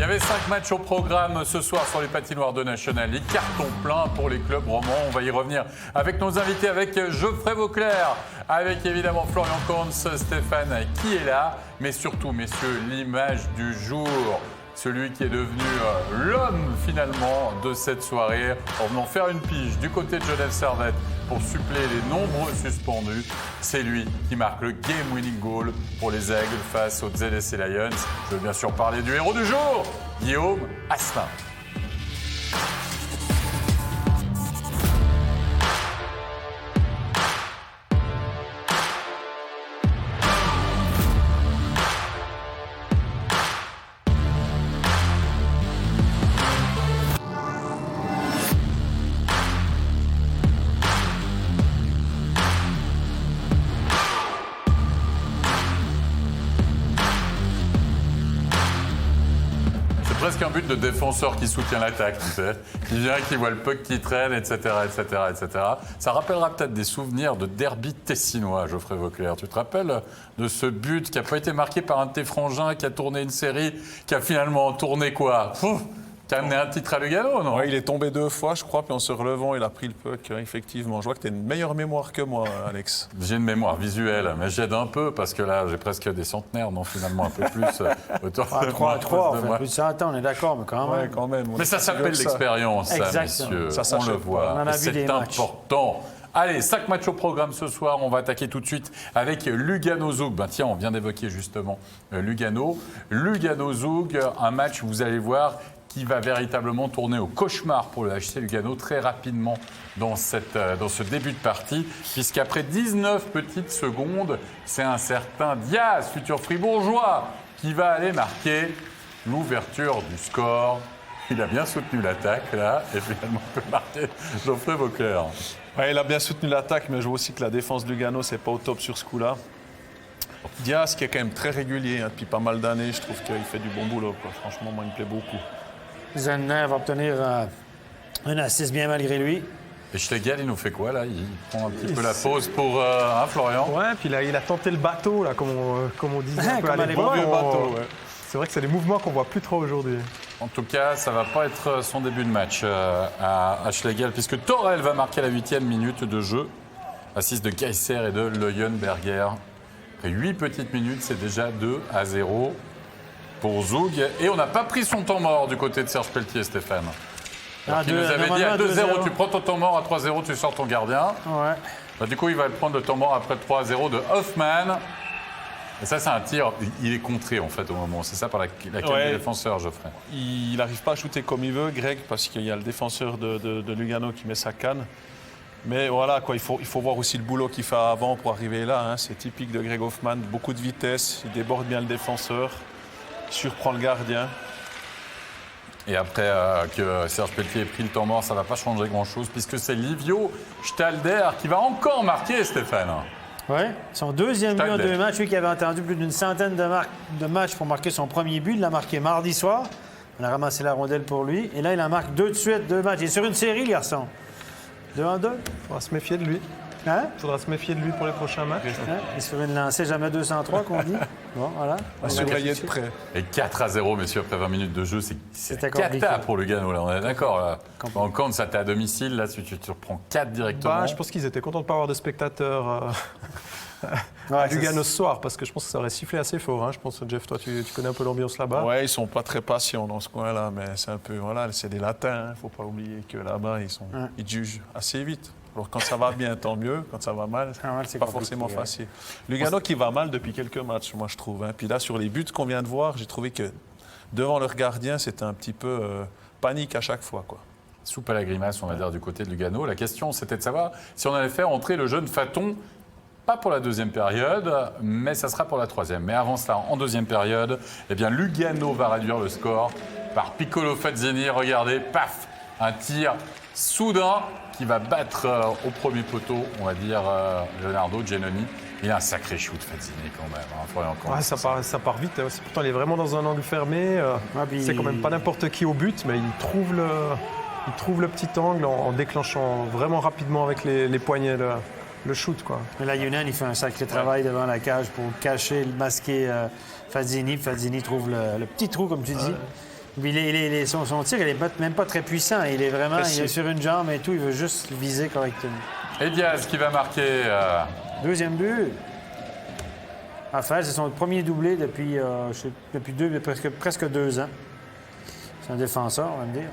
Il y avait 5 matchs au programme ce soir sur les patinoires de National League. Carton plein pour les clubs romans. On va y revenir avec nos invités, avec Geoffrey Vauclair, avec évidemment Florian Kaunz, Stéphane qui est là, mais surtout, messieurs, l'image du jour. Celui qui est devenu l'homme finalement de cette soirée, en venant faire une pige du côté de Genève Servette pour suppléer les nombreux suspendus. C'est lui qui marque le game-winning goal pour les Aigles face aux ZSC Lions. Je veux bien sûr parler du héros du jour, Guillaume Asselin. Presque un but de défenseur qui soutient l'attaque, tu sais. Qui vient, qui voit le puck qui traîne, etc., etc., etc. Ça rappellera peut-être des souvenirs de derby tessinois, Geoffrey Vauclair. Tu te rappelles de ce but qui n'a pas été marqué par un de tes frangins, qui a tourné une série, qui a finalement tourné quoi? Qui a amené un titre à Lugano, non? Ouais, il est tombé 2 fois, je crois, puis en se relevant, il a pris le puck, effectivement. Je vois que tu as une meilleure mémoire que moi, Alex. J'ai une mémoire visuelle, mais j'aide un peu, parce que là, j'ai presque des centenaires, non, finalement, un peu plus. Autour de 3 à 3, on fait moi. plus de 100 ans, on est d'accord, mais quand même. Ouais, quand même. Mais ça s'appelle l'expérience, ça, Exactement. messieurs. Ça on s'achète le voit. pas. On en a vu C'est des matchs. important. Allez, 5 matchs au programme ce soir. On va attaquer tout de suite avec Lugano-Zoug. Ben tiens, on vient d'évoquer justement Lugano. Lugano-Zoug, un match, vous allez voir, qui va véritablement tourner au cauchemar pour le HC Lugano très rapidement dans ce début de partie, puisqu'après 19 petites secondes, c'est un certain Diaz, futur fribourgeois, qui va aller marquer l'ouverture du score. Il a bien soutenu l'attaque, là, et finalement peut marquer Geoffrey Vauclair. Ouais, il a bien soutenu l'attaque, mais je vois aussi que la défense de Lugano, c'est pas au top sur ce coup-là. Diaz, qui est quand même très régulier depuis pas mal d'années, je trouve qu'il fait du bon boulot, quoi. Franchement, moi, il me plaît beaucoup. Zenner va obtenir un assist bien malgré lui. Et Schlegel, il nous fait quoi, là? Il prend un petit peu la pause pour Florian. Ouais, puis là, il a tenté le bateau, là, comme on disait un peu Comme à l'époque. l'époque. bateau, ouais. C'est vrai que c'est des mouvements qu'on voit plus trop aujourd'hui. En tout cas, ça ne va pas être son début de match à Schlegel, puisque Torel va marquer la 8e minute de jeu. Assist de Geiser et de Leuenberger. Après 8 petites minutes, c'est déjà 2-0 pour Zoug. Et on n'a pas pris son temps mort du côté de Serge Pelletier, Stéphane. Alors qu'il nous avait dit à 2-0, tu prends ton temps mort, à 3-0, tu sors ton gardien. Ouais. Bah, du coup, il va prendre le temps mort après 3-0 de Hoffman. Et ça, c'est un tir, il est contré en fait au moment. C'est ça par laquelle des défenseurs, Geoffrey. Il n'arrive pas à shooter comme il veut, Greg, parce qu'il y a le défenseur de Lugano qui met sa canne. Mais voilà, quoi, il faut voir aussi le boulot qu'il fait avant pour arriver là. Hein. C'est typique de Greg Hoffman, beaucoup de vitesse, il déborde bien le défenseur, il surprend le gardien. Et après que Serge Pelletier ait pris le temps mort, ça ne va pas changer grand-chose, puisque c'est Livio Stalder qui va encore marquer, Stéphane. Oui, son deuxième but en Stalder. 2 matchs. Lui qui avait attendu plus d'une centaine de matchs pour marquer son premier but. Il l'a marqué mardi soir. On a ramassé la rondelle pour lui. Et là, il en marque 2 de suite, 2 matchs. Il est sur une série, le garçon. 2-2. Il faudra se méfier de lui. Hein? Il faudra se méfier de lui pour les prochains matchs. Hein? Il est sur une lancée jamais 203, qu'on dit. Bon, voilà. À surveiller de près. Et 4-0, messieurs, après 20 minutes de jeu, c'est C'était cata compliqué. pour Lugano, là, on est d'accord. Là. En compte, ça t'es à domicile, là, tu reprends 4 directement. Bah, je pense qu'ils étaient contents de ne pas avoir de spectateurs Ouais, à Lugano ce soir, parce que je pense que ça aurait sifflé assez fort. Hein. Je pense, Jeff, toi, tu connais un peu l'ambiance là-bas. Ouais, ils sont pas très patients dans ce coin-là, mais c'est un peu, voilà, c'est des latins. Il ne faut pas oublier que là-bas, ils jugent assez vite. Alors quand ça va bien, tant mieux. Quand ça va mal, Ah ouais, c'est pas compliqué, forcément facile. Lugano qui va mal depuis quelques matchs, moi je trouve. Hein. Puis là, sur les buts qu'on vient de voir, j'ai trouvé que devant leur gardien, c'était un petit peu panique à chaque fois, quoi. Soupe à la grimace, on va dire, du côté de Lugano. La question, c'était de savoir si on allait faire entrer le jeune Faton, pas pour la 2e période, mais ça sera pour la 3e. Mais avant cela, en 2e période, eh bien, Lugano va réduire le score par Piccolo Fazzini. Regardez, paf, un tir soudain qui va battre au premier poteau, on va dire, Leonardo Giannoni. Il a un sacré shoot, Fazzini, quand même. Hein, Florian Kaunz. Ouais, ça part vite. Hein. Pourtant, il est vraiment dans un angle fermé. puis- C'est quand même pas n'importe qui au but, mais il trouve le petit angle en déclenchant vraiment rapidement avec les poignets le shoot, quoi. Mais là, Younan, il fait un sacré travail devant la cage pour cacher, masquer Fazzini. Fazzini trouve le petit trou, comme tu dis. Puis son tir, il est même pas très puissant. Il est vraiment il est sur une jambe et tout. Il veut juste viser correctement. Et Diaz qui va marquer. Deuxième but. Raphaël, c'est son premier doublé depuis presque 2 ans. C'est un défenseur, on va me dire.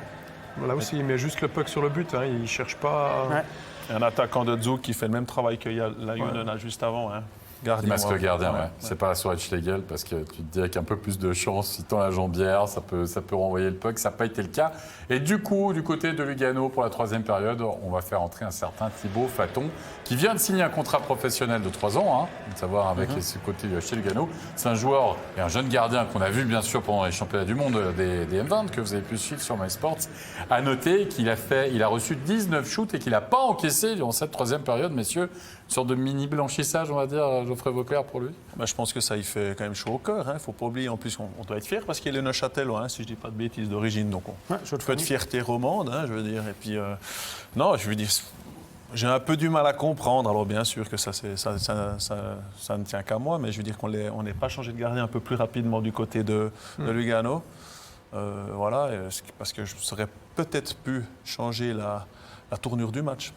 Là aussi, il met juste le puck sur le but. Hein. Il ne cherche pas. Ouais. Il y a un attaquant de Zug qui fait le même travail qu'il y a la Yunen juste avant. Hein. Gardien. Masque gardien, ouais. Ouais. C'est pas sur Schlegel parce que tu te dis avec un peu plus de chance, si tend la jambière, ça peut renvoyer le puck. Ça n'a pas été le cas. Et du coup, du côté de Lugano, pour la 3e période, on va faire entrer un certain Thibaut Faton qui vient de signer un contrat professionnel de 3 ans, hein, de savoir avec ce côté chez Lugano. C'est un joueur et un jeune gardien qu'on a vu bien sûr pendant les championnats du monde des M20 que vous avez pu suivre sur MySports. À noter qu'il a reçu 19 shoots et qu'il n'a pas encaissé durant cette 3e période, messieurs. Une sorte de mini blanchissage, on va dire, Geoffrey Vauclair pour lui. Bah, je pense que ça, il fait quand même chaud au cœur. Il ne faut pas oublier, en plus, on doit être fier parce qu'il est Neuchâtelois, hein, si je ne dis pas de bêtises d'origine. Donc, un peu de fierté romande, hein, je veux dire. Et puis, non, je veux dire, j'ai un peu du mal à comprendre. Alors, bien sûr que ça ne tient qu'à moi, mais je veux dire qu'on n'est pas changé de gardien un peu plus rapidement du côté de Lugano. Voilà, parce que je serais peut-être pu changer la tournure du match.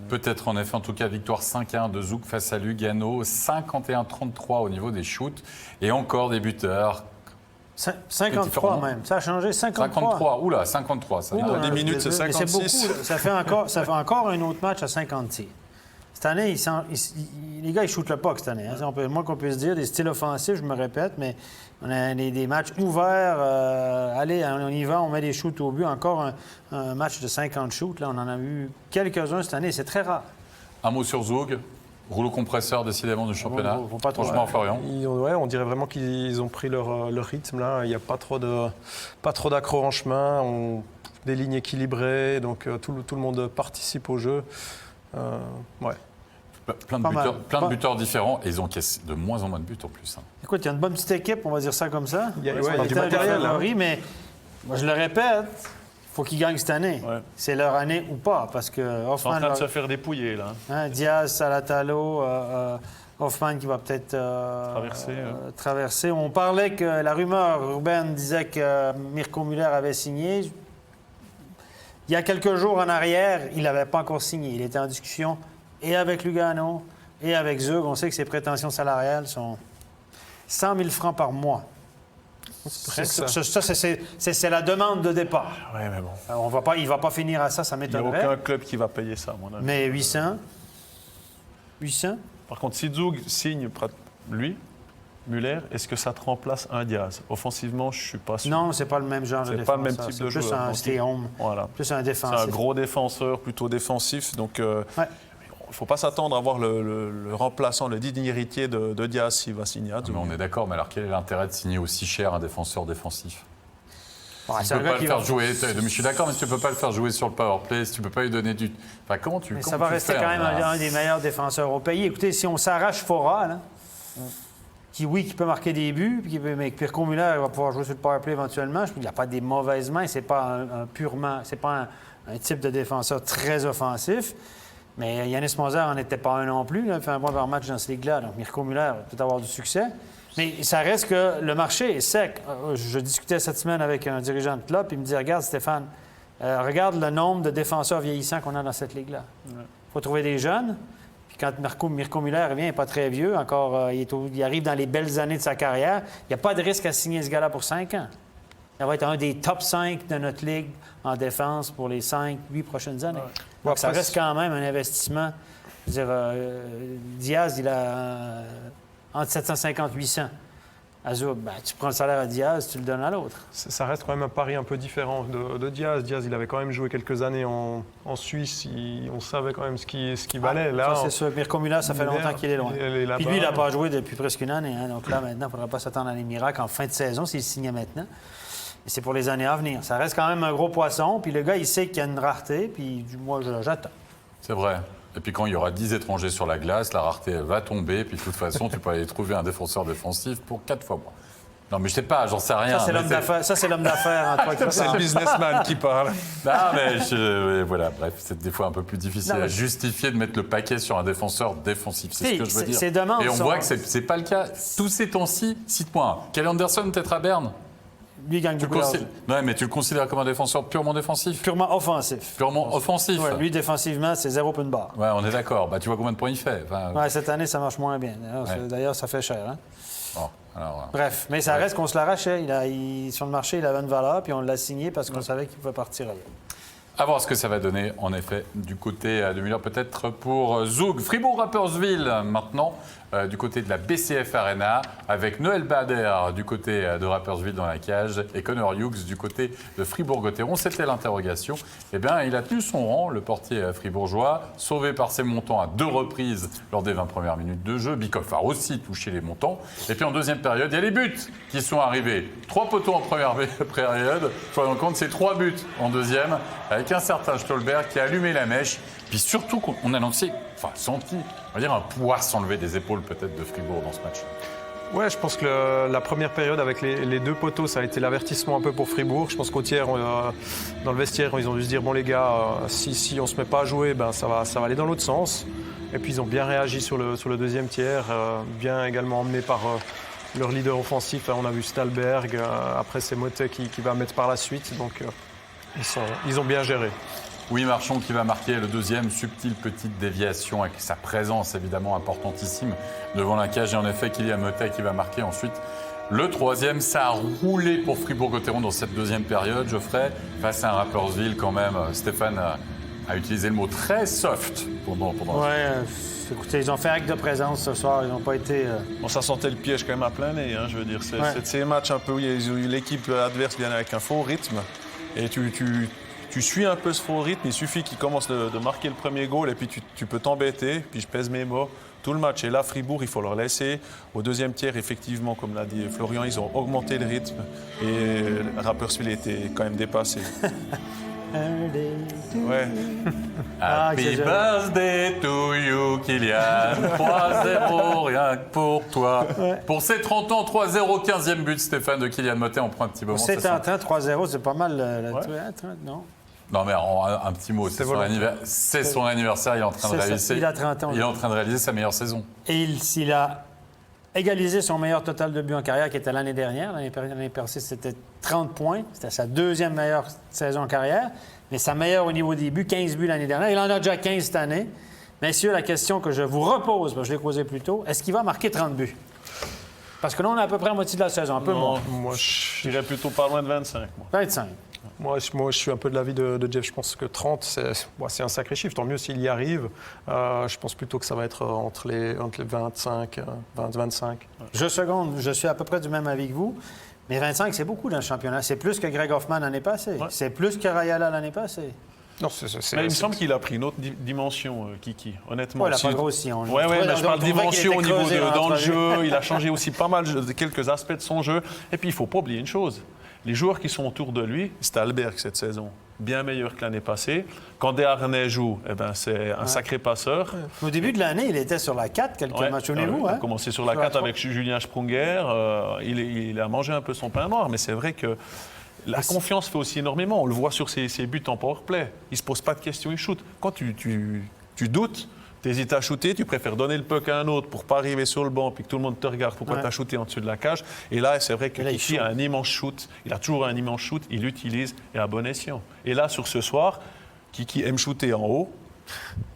Peut-être en effet, en tout cas, victoire 5-1 de Zouk face à Lugano, 51-33 au niveau des shoots et encore des buteurs. 53 même, ça a changé, 53. Oula, 53, ça. Dans 10 minutes, c'est 56. Beaucoup, ça fait encore un autre match à 56. Cette année, les gars, ils shootent le puck cette année. Hein. Moi qu'on puisse dire, des styles offensifs, je me répète, mais on a des matchs ouverts. Allez, on y va, on met des shoots au but. Encore un match de 50 shoots. Là, on en a vu quelques-uns cette année. C'est très rare. Un mot sur Zoug, rouleau compresseur décidément du championnat. Faut pas trop Franchement, Florian. On dirait vraiment qu'ils ont pris leur rythme là. Il n'y a pas trop d'accrocs en chemin. Des lignes équilibrées, donc tout le monde participe au jeu. Ouais. Plein de buteurs différents et ils encaissent de moins en moins de buts en plus. Hein. Écoute, il y a une bonne petite équipe, on va dire ça comme ça. Il y a du matériel. Mais moi, je le répète, il faut qu'ils gagnent cette année. Ouais. C'est leur année ou pas, parce que Ils sont en Hoffman... train de se faire dépouiller, là. Hein, Diaz, Salatalo, Hoffman qui va peut-être traverser. On parlait que la rumeur urbaine disait que Mirko Müller avait signé. Il y a quelques jours en arrière, il n'avait pas encore signé. Il était en discussion et avec Lugano et avec Zug. On sait que ses prétentions salariales sont 100 000 francs par mois. Ça, c'est la demande de départ. Oui, mais bon. Il ne va pas finir à ça, ça Il n'y a m'étonnerait. aucun club qui va payer ça, à mon avis. Mais 800? Par contre, si Zug signe lui, Müller, est-ce que ça te remplace un Diaz? Offensivement, je ne suis pas sûr. Non, c'est pas le même genre de défenseur. C'est pas le même type de joueur. Plus un stay-home, Voilà. plus un défensif. C'est un gros défenseur, plutôt défensif. Donc, il ne faut pas s'attendre à voir le remplaçant, le digne héritier de Diaz s'il va signer à Zug. Mais on est d'accord, mais alors quel est l'intérêt de signer aussi cher un défenseur défensif? Ouais, Tu peux pas le faire jouer. Je suis d'accord, mais tu ne peux pas le faire jouer sur le power play. Si tu ne peux pas lui donner du. Enfin, comment tu. Mais comment ça va tu rester fais, quand même hein, un des meilleurs défenseurs au pays. Écoutez, si on s'arrache Fora, là, qui peut marquer des buts, mais Mirko Müller va pouvoir jouer sur le power play éventuellement. Il n'y a pas des mauvaises mains. C'est pas c'est pas un type de défenseur très offensif. Mais Yannis Moser n'en était pas un non plus. Là. Il fait un bon match dans ce ligue-là. Donc Mirko Müller peut avoir du succès. Mais ça reste que le marché est sec. Je discutais cette semaine avec un dirigeant de club, puis il me dit, regarde Stéphane, regarde le nombre de défenseurs vieillissants qu'on a dans cette ligue-là. Il faut trouver des jeunes. Puis quand Mirko Müller revient, il n'est pas très vieux, encore, il arrive dans les belles années de sa carrière, il n'y a pas de risque à signer ce gars-là pour 5 ans. Il va être un des top 5 de notre ligue en défense pour les 5-8 prochaines années. Donc ça reste quand même un investissement. Je veux dire, Diaz, il a entre 750 et 800. Azur, tu prends le salaire à Diaz, tu le donnes à l'autre. Ça reste quand même un pari un peu différent de Diaz. Diaz, il avait quand même joué quelques années en Suisse. On savait quand même ce qu'il valait. Là, ça, c'est sûr. Mirko Müller, ça fait longtemps qu'il est loin. Puis lui, il n'a pas joué depuis presque une année. Hein. Donc là, maintenant, il ne faudra pas s'attendre à des miracles en fin de saison s'il signait maintenant. Et c'est pour les années à venir. Ça reste quand même un gros poisson. Puis le gars, il sait qu'il y a une rareté. Puis moi, j'attends. C'est vrai. Et puis quand il y aura 10 étrangers sur la glace, la rareté elle va tomber. Puis de toute façon, tu peux aller trouver un défenseur défensif pour 4 fois moins. Non, mais je sais pas, j'en sais rien. Ça, c'est l'homme d'affaires. Ça, c'est l'homme d'affaires. C'est le businessman qui parle. Non, mais voilà, bref, c'est des fois un peu plus difficile à justifier de mettre le paquet sur un défenseur défensif. C'est ce que je veux dire. Ces demandes et on voit que c'est pas le cas. Tous ces temps-ci, cite-moi un. Kelly Anderson, peut-être à Berne? Lui, il gagne beaucoup d'argent. Ouais, mais tu le considères comme un défenseur purement défensif? Purement offensif. Purement offensif? Ouais, lui, défensivement, c'est 0 point de barre. Ouais, on est d'accord. Bah, tu vois combien de points il fait? Enfin, Ouais, cette année, ça marche moins bien. D'ailleurs, ça fait cher. Hein? bon, alors, Bref, mais ça reste qu'on se l'arrachait. Sur le marché, il avait une valeur, puis on l'a signé parce qu'on savait qu'il pouvait partir ailleurs. à voir ce que ça va donner, en effet, du côté de Müller, peut-être pour Zug. Fribourg-Rapperswil, maintenant, du côté de la BCF Arena, avec Noël Bader du côté de Rapperswil dans la cage et Connor Hughes du côté de Fribourg-Gotteron. C'était l'interrogation. Eh bien, il a tenu son rang, le portier fribourgeois, sauvé par ses montants à 2 reprises lors des 20 premières minutes de jeu. Bikoff a aussi touché les montants. Et puis, en deuxième période, il y a les buts qui sont arrivés. 3 poteaux en première période. Prenons en compte, c'est 3 buts en deuxième, avec un certain Stolberg qui a allumé la mèche. Puis surtout, on a senti, on va dire, un poids s'enlever des épaules peut-être de Fribourg dans ce match. Ouais, je pense que la première période avec les 2 poteaux, ça a été l'avertissement un peu pour Fribourg. Je pense qu'au tiers, dans le vestiaire, ils ont dû se dire, bon les gars, si on ne se met pas à jouer, ben, ça va aller dans l'autre sens. Et puis ils ont bien réagi sur le deuxième tiers, bien également emmené par leur leader offensif. On a vu Stolberg, après c'est Motet qui va mettre par la suite. Donc ils ont bien géré. Oui, Marchand qui va marquer le deuxième, subtile petite déviation avec sa présence évidemment importantissime devant la cage. Et en effet, Kylian Motet qui va marquer ensuite le troisième. Ça a roulé pour Fribourg-Gotteron dans cette deuxième période, Geoffrey, face à un Rapperswil quand même. Stéphane a utilisé le mot très soft pendant Ouais, écoutez, ils ont fait acte de présence ce soir. Ils n'ont pas été... Bon, ça sentait le piège quand même à plein nez, hein, je veux dire. C'est de ces matchs un peu où l'équipe adverse vient avec un faux rythme. Et tu suis un peu ce faux rythme, il suffit qu'il commence de marquer le premier goal et puis tu peux t'embêter, puis je pèse mes mots, tout le match. Et là, Fribourg, il faut leur laisser. Au deuxième tiers, effectivement, comme l'a dit Florian, ils ont augmenté le rythme et Rapperswil était quand même dépassé. Ouais. Happy birthday to you, Kylian. 3-0, rien que pour toi. Ouais. Pour ses 30 ans, 3-0, 15e but, Stéphane, de Kylian Motet. On prend un petit moment. C'est en train, 3-0, c'est pas mal. Non? Non, mais un petit mot. C'est son anniversaire. Il est en train de réaliser. Il a 30 ans. Il est en train de réaliser sa meilleure saison. Et il a égalisé son meilleur total de buts en carrière, qui était l'année dernière. L'année passée, c'était 30 points. C'était sa deuxième meilleure saison en carrière. Mais sa meilleure au niveau des buts, 15 buts l'année dernière. Il en a déjà 15 cette année. Messieurs, la question que je vous repose, parce que je l'ai posée plus tôt, est-ce qu'il va marquer 30 buts? Parce que là, on est à peu près à moitié de la saison, un peu moins. Moi, je dirais plutôt pas loin de 25. 25. Moi, je suis un peu de l'avis de Jeff. Je pense que 30, c'est un sacré chiffre. Tant mieux s'il y arrive. Je pense plutôt que ça va être entre les 25, 25. Je suis à peu près du même avis que vous. Mais 25, c'est beaucoup dans le championnat. C'est plus que Greg Hoffman l'année passée. Ouais. C'est plus que Rayala l'année passée. Non, mais il me semble qu'il a pris une autre dimension, Kiki, honnêtement. Ouais, il n'a pas grossi. Oui, mais je parle de dimension au niveau dans le jeu. Il a changé aussi pas mal de quelques aspects de son jeu. Et puis, il ne faut pas oublier une chose. Les joueurs qui sont autour de lui, Stolberg cette saison, bien meilleur que l'année passée. Quand Desharnais joue, c'est un sacré passeur. Au début de l'année, il était sur la 4, quelques matchs. Souvenez-vous. Il a commencé sur la 4 avec Julien Sprunger. Il a mangé un peu son pain noir, mais c'est vrai que la confiance fait aussi énormément. On le voit sur ses buts en powerplay. Il ne se pose pas de questions, il shoot. Quand tu doutes, tu hésites à shooter, tu préfères donner le puck à un autre pour ne pas arriver sur le banc puis que tout le monde te regarde pourquoi tu as shooté en dessus de la cage. Et là, c'est vrai que Kiki a un immense shoot. Il a toujours un immense shoot. Il l'utilise et à bon escient. Et là, sur ce soir, Kiki aime shooter en haut.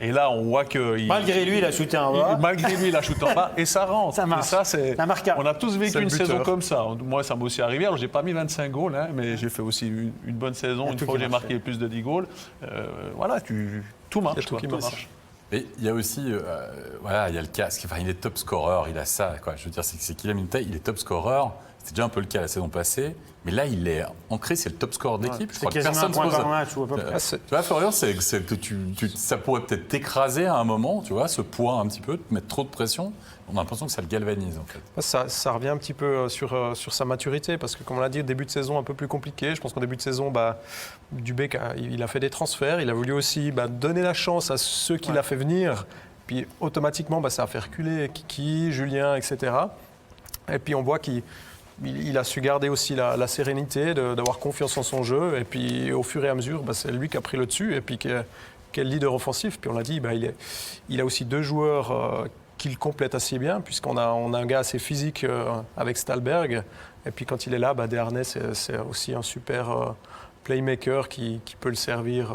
Et là, on voit que... Malgré lui, il a shooté en bas. Malgré lui, il a shooté en bas et ça rentre. Ça marche. Et ça, on a tous vécu une saison comme ça. Moi, ça m'est aussi arrivé. Alors, je n'ai pas mis 25 goals, hein, mais j'ai fait aussi une bonne saison. Une fois que j'ai marqué plus de 10 goals. Voilà, tout marche. Tout marche. Et il y a aussi, il y a le casque. Enfin, il est top scorer, il a ça. Quoi. Je veux dire, c'est Kylian Motet, il est top scorer. C'était déjà un peu le cas la saison passée. Mais là, il est ancré, c'est le top scorer d'équipe. Je crois que personne ne se pose par match. Tu vois, Florian, c'est que ça pourrait peut-être t'écraser à un moment, tu vois, ce poids un petit peu, te mettre trop de pression. On a l'impression que ça le galvanise, en fait. Ça revient un petit peu sur sa maturité, parce que, comme on l'a dit, début de saison un peu plus compliqué. Je pense qu'en début de saison, Dubé, il a fait des transferts. Il a voulu aussi donner la chance à ceux qu'il a fait venir. Puis, automatiquement, ça a fait reculer Kiki, Julien, etc. Et puis, on voit qu'il a su garder aussi la sérénité, d'avoir confiance en son jeu. Et puis, au fur et à mesure, c'est lui qui a pris le dessus. Et puis, quel leader offensif. Puis, on l'a dit, il a aussi 2 joueurs le complète assez bien, puisqu'on a un gars assez physique avec Stalberg. Et puis quand il est là, Desharnais, c'est aussi un super playmaker qui peut le servir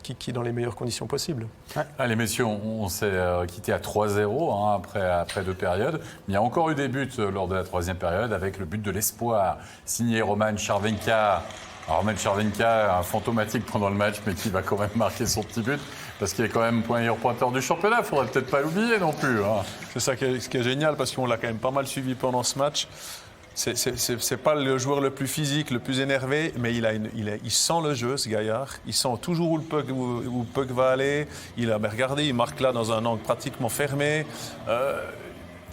qui dans les meilleures conditions possibles. Ouais. Allez messieurs, on s'est quitté à 3-0 après 2 périodes. Il y a encore eu des buts lors de la 3e période avec le but de l'espoir signé Roman Červenka. Alors Roman Červenka, un fantomatique pendant le match, mais qui va quand même marquer son petit but parce qu'il est quand même meilleur pointeur du championnat. Il ne faudrait peut-être pas l'oublier non plus. Hein. C'est ça qui est génial parce qu'on l'a quand même pas mal suivi pendant ce match. C'est pas le joueur le plus physique, le plus énervé, mais il sent le jeu, ce gaillard. Il sent toujours où le puck va aller. Regardez, il marque là dans un angle pratiquement fermé.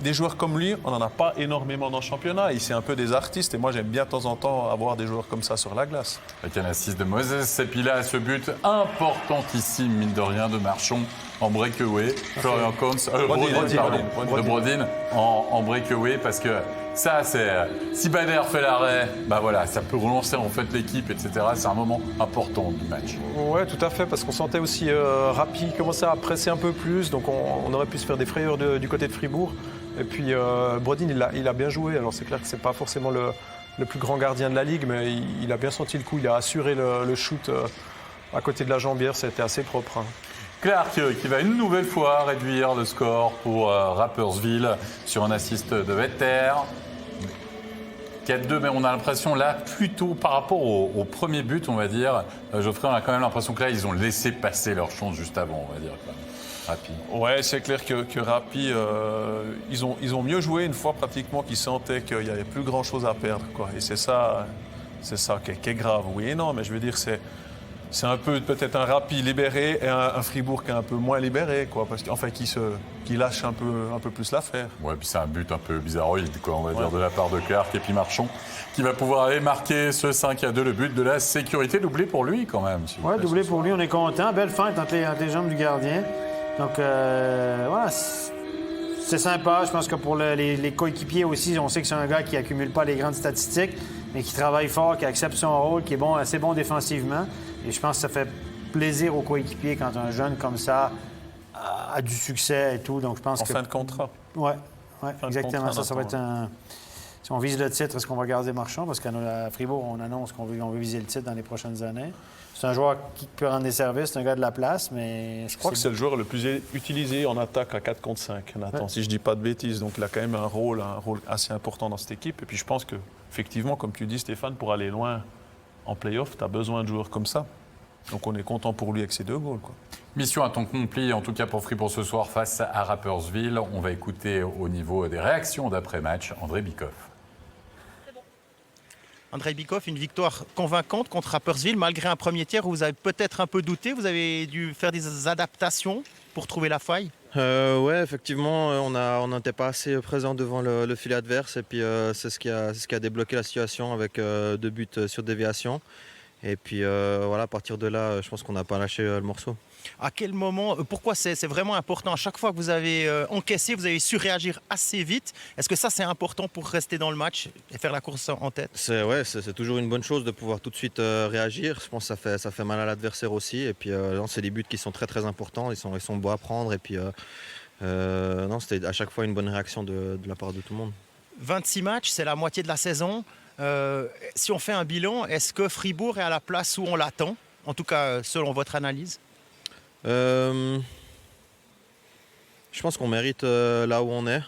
Des joueurs comme lui, on n'en a pas énormément dans le championnat. C'est un peu des artistes et moi j'aime bien de temps en temps avoir des joueurs comme ça sur la glace. Avec un assist de Moses et puis là, ce but importantissime, mine de rien, de Marchand en breakaway. Florian Kohns, de Brodin en breakaway parce que ça, si Bader fait l'arrêt, voilà, ça peut relancer en fait l'équipe, etc. C'est un moment important du match. Ouais, tout à fait, parce qu'on sentait aussi Rappi commencer à presser un peu plus, donc on aurait pu se faire des frayeurs du côté de Fribourg. Et puis Brodin, il a bien joué. Alors c'est clair que c'est pas forcément le plus grand gardien de la ligue, mais il a bien senti le coup. Il a assuré le shoot à côté de la jambière. C'était assez propre. Hein. Clark qui va une nouvelle fois réduire le score pour Rapperswil sur un assist de Vetter. 4-2, mais on a l'impression là, plutôt par rapport au premier but, on va dire, Geoffrey, on a quand même l'impression que là, ils ont laissé passer leur chance juste avant, on va dire. Rappi. Ouais, c'est clair que Rappi, ils ont mieux joué une fois pratiquement qu'ils sentaient qu'il n'y avait plus grand-chose à perdre, quoi. Et c'est ça qui est grave. Oui et non, mais je veux dire, c'est un peu peut-être un Rappi libéré et un Fribourg qui est un peu moins libéré, quoi, parce qu'enfin qui lâche un peu plus l'affaire. Ouais, puis c'est un but un peu bizarroïde, quoi, on va dire, de la part de Clark et puis Marchand, qui va pouvoir aller marquer ce 5-2, le but de la sécurité, doublé pour lui quand même. Oui, doublé pour lui, on est content. Belle feinte entre les jambes du gardien. Donc, voilà, c'est sympa. Je pense que pour les coéquipiers aussi, on sait que c'est un gars qui accumule pas les grandes statistiques, mais qui travaille fort, qui accepte son rôle, qui est assez bon défensivement. Et je pense que ça fait plaisir aux coéquipiers quand un jeune comme ça a du succès et tout. Donc, je pense fin de contrat. Oui, exactement. Ça va être un... Si on vise le titre, est-ce qu'on va garder Marchand? Parce qu'à Fribourg, on annonce qu'on veut viser le titre dans les prochaines années. C'est un joueur qui peut rendre des services, c'est un gars de la place, mais... Je crois que c'est le joueur le plus utilisé en attaque à 4 contre 5, Nathan, si je ne dis pas de bêtises. Donc il a quand même un rôle assez important dans cette équipe. Et puis je pense qu'effectivement, comme tu dis, Stéphane, pour aller loin en play-off, tu as besoin de joueurs comme ça. Donc on est content pour lui avec ses 2 goals, quoi. Mission à temps accompli, en tout cas pour Fribourg ce soir, face à Rapperswil. On va écouter au niveau des réactions d'après-match André Bikoff. André Bikoff, une victoire convaincante contre Rapperswil, malgré un premier tiers où vous avez peut-être un peu douté. Vous avez dû faire des adaptations pour trouver la faille. Ouais, effectivement, on n'était pas assez présent devant le filet adverse. Et puis, c'est ce qui a débloqué la situation avec 2 buts sur déviation. Et puis, voilà, à partir de là, je pense qu'on n'a pas lâché le morceau. À quel moment, pourquoi c'est vraiment important? À chaque fois que vous avez encaissé, vous avez su réagir assez vite. Est-ce que ça, c'est important pour rester dans le match et faire la course en tête? C'est toujours une bonne chose de pouvoir tout de suite réagir. Je pense que ça fait mal à l'adversaire aussi. Et puis, c'est des buts qui sont très, très importants. Ils sont beaux à prendre. Et puis, c'était à chaque fois une bonne réaction de la part de tout le monde. 26 matchs, c'est la moitié de la saison. Si on fait un bilan, est-ce que Fribourg est à la place où on l'attend? En tout cas, selon votre analyse? Je pense qu'on mérite là où on est.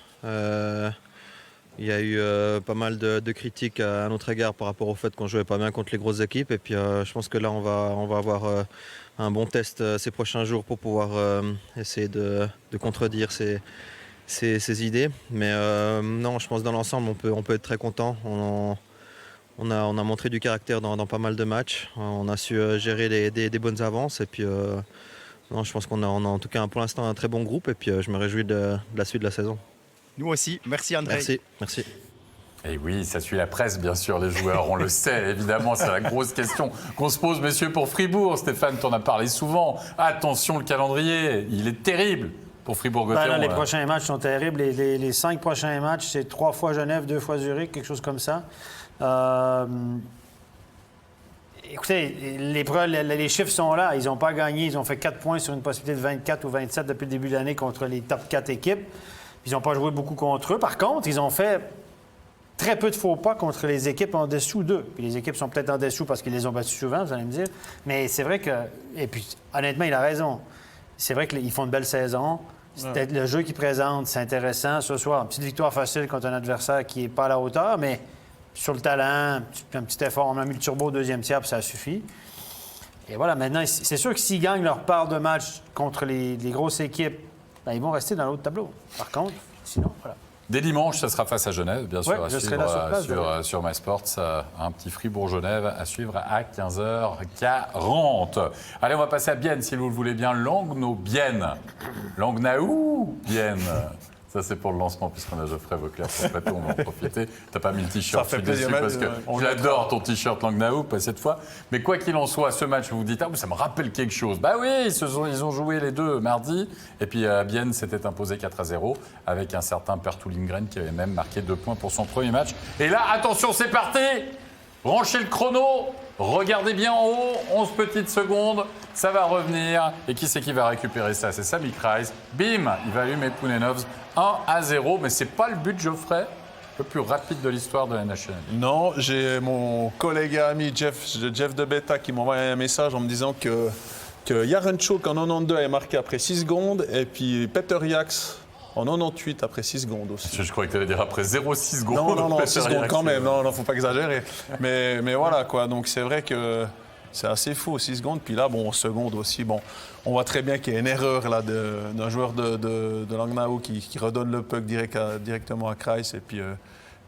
Il y a eu pas mal de critiques à notre égard par rapport au fait qu'on jouait pas bien contre les grosses équipes. Et puis je pense que là, on va avoir un bon test ces prochains jours pour pouvoir essayer de contredire ces idées. Mais non, je pense que dans l'ensemble, on peut être très content. On a montré du caractère dans pas mal de matchs. On a su gérer des bonnes avances. Et puis, non, je pense qu'on a en tout cas pour l'instant un très bon groupe. Et puis, je me réjouis de la suite de la saison. Nous aussi. Merci André. Merci. Et oui, ça suit la presse, bien sûr, les joueurs, on le sait, évidemment, c'est la grosse question qu'on se pose, messieurs, pour Fribourg. Stéphane, t'en as parlé souvent. Attention, le calendrier, il est terrible pour Fribourg-Gotteron. Les prochains matchs sont terribles. Les 5 prochains matchs, c'est 3 fois Genève, 2 fois Zurich, quelque chose comme ça. Écoutez, les chiffres sont là. Ils n'ont pas gagné. Ils ont fait 4 points sur une possibilité de 24 ou 27 depuis le début de l'année contre les top 4 équipes. Ils n'ont pas joué beaucoup contre eux. Par contre, ils ont fait très peu de faux pas contre les équipes en dessous d'eux. Puis les équipes sont peut-être en dessous parce qu'ils les ont battus souvent, vous allez me dire. Mais c'est vrai que... Et puis, honnêtement, il a raison. C'est vrai qu'ils font une belle saison. Le jeu qu'ils présentent, c'est intéressant. Ce soir, une petite victoire facile contre un adversaire qui n'est pas à la hauteur, mais sur le talent, un petit effort. On a mis le turbo au deuxième tiers, puis ça suffit. Et voilà, maintenant, c'est sûr que s'ils gagnent leur part de match contre les grosses équipes, bien, ils vont rester dans l'autre tableau. Par contre, sinon, voilà. Dès dimanche, ça sera face à Genève, bien sûr, Ouais, à je serai suivre là sur place, sur MySports. Un petit Fribourg-Genève à suivre à 15h40. Allez, on va passer à Bienne, si vous le voulez bien. Langnau-Bienne. Langnau-Bienne. Ça, c'est pour le lancement, puisqu'on a Geoffrey Vauclair sur le plateau, on va en profiter. T'as pas mis le t-shirt, Ça fait je suis déçu, plaisir, parce que j'adore ton t-shirt Langnau, pas cette fois. Mais quoi qu'il en soit, ce match, vous vous dites, ah, ça me rappelle quelque chose. Bah oui, ils ont joué les deux mardi. Et puis, Bienne s'était imposé 4-0 avec un certain Pertu Lindgren qui avait même marqué 2 points pour son premier match. Et là, attention, c'est parti! Branchez le chrono, regardez bien en haut, 11 petites secondes, ça va revenir. Et qui c'est qui va récupérer ça? C'est Sami Kreis. Bim, il va allumer Pounenovs 1-0, mais c'est pas le but, Geoffrey, le plus rapide de l'histoire de la National League. Non, j'ai mon collègue et ami Jeff de Beta qui m'a envoyé un message en me disant que Yarenchuk en 92 avait marqué après 6 secondes et puis Peter Jaks en 98 après 6 secondes aussi. Je croyais que tu allais dire après 0,6 secondes. Non, 6 secondes quand même, non, faut pas exagérer. Ouais. Mais voilà, quoi, donc c'est vrai que c'est assez fou, 6 secondes. Puis là, bon, en seconde aussi, bon, on voit très bien qu'il y a une erreur là d'un joueur de Langnau qui redonne le puck directement à Kreis. Et puis,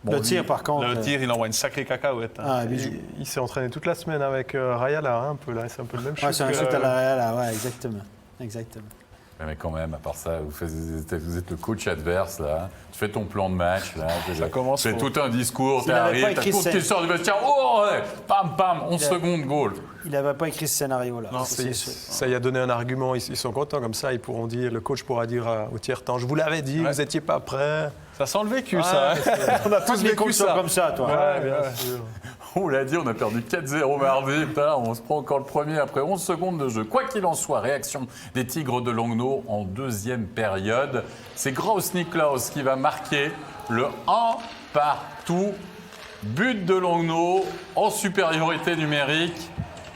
Le tir, par contre, Le tir, il envoie une sacrée cacahuète. Ah, bijou. Il s'est entraîné toute la semaine avec Rayala, un peu là. C'est un peu le même Ouais, chose. c'est un shoot à l'arrière, là. Ouais, exactement. Mais quand même, à part ça, vous êtes le coach adverse, là. Tu fais ton plan de match, là. Ça commence Tu fais fort. tout un discours, S'il n'avait t'arrives, pas t'as écrit tout ça- qui sort du vestiaire. Oh, ouais, pam, pam, 11 secondes, goal. Il n'avait pas écrit ce scénario-là. Non, c'est sûr. ça y a donné un argument. Ils sont contents comme ça. Ils pourront dire, le coach pourra dire au tiers-temps, je vous l'avais dit, Ouais. vous n'étiez pas prêts. Ça sent le vécu, ça. hein. On a tous Tous les vécu coachs sont ça. comme ça, toi. Ouais, bien sûr. On l'a dit, on a perdu 4-0 mardi. Putain, on se prend encore le premier après 11 secondes de jeu. Quoi qu'il en soit, réaction des Tigres de Langnau en deuxième période. C'est Gross Niklaus qui va marquer le 1 partout. But de Langnau en supériorité numérique.